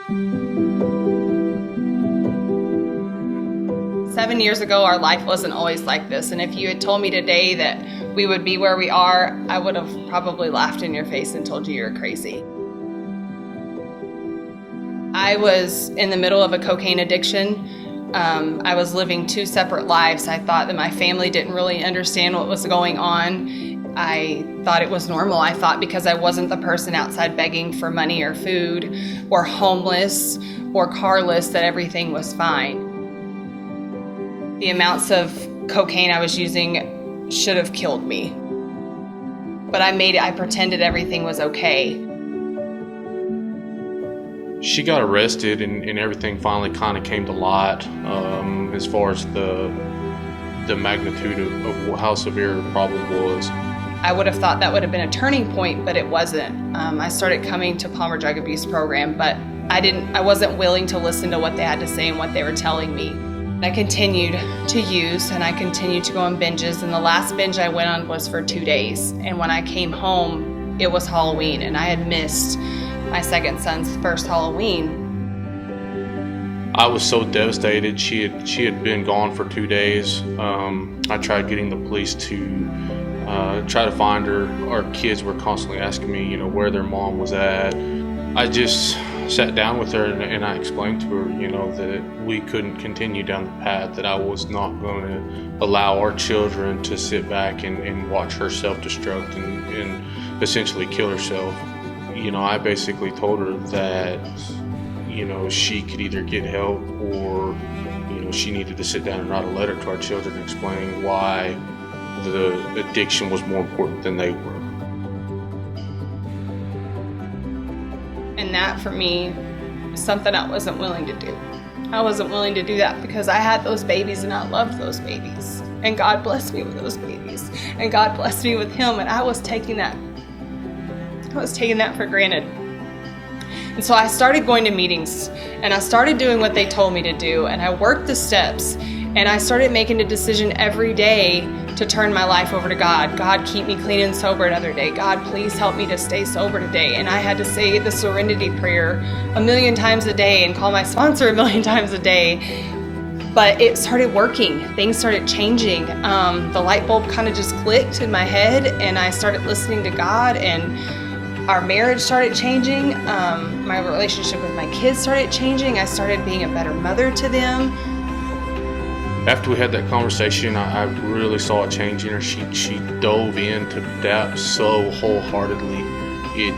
7 years ago, our life wasn't always like this, and if you had told me today that we would be where we are, I would have probably laughed in your face and told you you're crazy. I was in the middle of a cocaine addiction. I was living two separate lives. I thought that my family didn't really understand what was going on. I thought it was normal. I thought because I wasn't the person outside begging for money or food or homeless or carless that everything was fine. The amounts of cocaine I was using should have killed me. But I pretended everything was okay. She got arrested and everything finally kind of came to light as far as the magnitude of how severe the problem was. I would have thought that would have been a turning point, but it wasn't. I started coming to Palmer Drug Abuse Program, but I wasn't willing to listen to what they had to say and what they were telling me. I continued to use and I continued to go on binges, and the last binge I went on was for 2 days. And when I came home, it was Halloween and I had missed my second son's first Halloween. I was so devastated. She had been gone for 2 days. I tried getting the police to try to find her. Our kids were constantly asking me, where their mom was at. I just sat down with her and I explained to her, that we couldn't continue down the path, that I was not going to allow our children to sit back and watch her self-destruct and essentially kill herself. I basically told her that, she could either get help or, she needed to sit down and write a letter to our children explaining why the addiction was more important than they were. And that for me is something I wasn't willing to do. I wasn't willing to do that because I had those babies and I loved those babies. And God blessed me with those babies. And God blessed me with him, and I was taking that for granted. And so I started going to meetings and I started doing what they told me to do, and I worked the steps, and I started making a decision every day to turn my life over to God. God, keep me clean and sober another day. God, please help me to stay sober today. And I had to say the serenity prayer 1,000,000 times a day and call my sponsor 1,000,000 times a day. But it started working. Things started changing. The light bulb kind of just clicked in my head, and I started listening to God, and our marriage started changing. My relationship with my kids started changing. I started being a better mother to them. After we had that conversation, I really saw a change in her. She dove into PDAP so wholeheartedly. It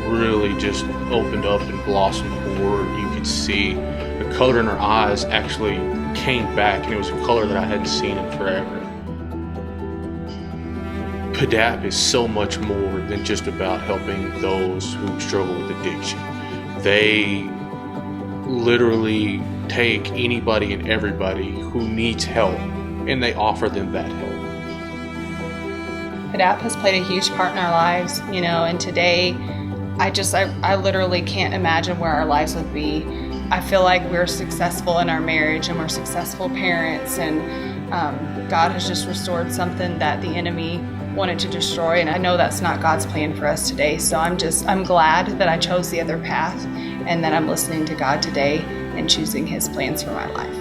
really just opened up and blossomed forward. You could see the color in her eyes actually came back, and it was a color that I hadn't seen in forever. PDAP is so much more than just about helping those who struggle with addiction. They literally take anybody and everybody who needs help, and they offer them that help. PDAP has played a huge part in our lives, and today I literally can't imagine where our lives would be. I feel like we're successful in our marriage and we're successful parents, and God has just restored something that the enemy wanted to destroy, and I know that's not God's plan for us today. So I'm glad that I chose the other path and that I'm listening to God today and choosing his plans for my life.